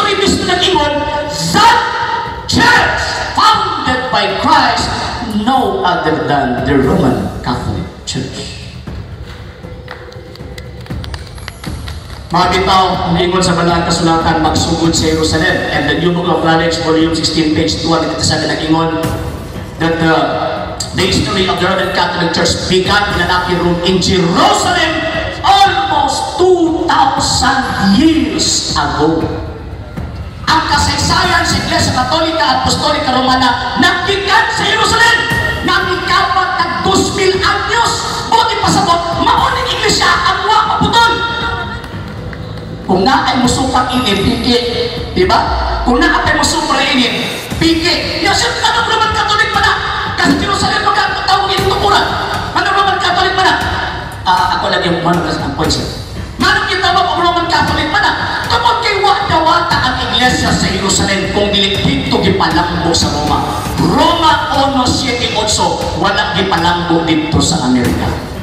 history mismo nag-ingon, that church founded by Christ, no other than the Roman Catholic Church. Mga bitaw, umiingon sa banal kasulatan, magsugod sa Jerusalem. And the New Book of Knowledge, volume 16, page 2, nagkatasabi nag-ingon that the history of the Roman Catholic Church began in an ancient Rome in Jerusalem almost 2,000 years ago. Ang kasaysayan sa Iglesia Katolika at Apostolika Romana nagbigan sa Jerusalem na mikapat ng 2,000 anyos. Buti pasabot, mauning Iglesia ang mapaputol. Kung na ay musupang inip, piki. Diba? Kung na ay musupang inip, piki. Yung siya, anong Roman Catholic pa na? Kasi Jerusalem magkakatawag yung tukuran. Anong Roman Catholic pa na? Ako lang yung manong ang point siya. Manong kita ba kung Roman Catholic pa na? Kapag kay wata-wata ang Iglesia sa Jerusalem kung dito gipalambo sa Roma. Roma 1:7-8, walang gipalambo dito sa Amerika.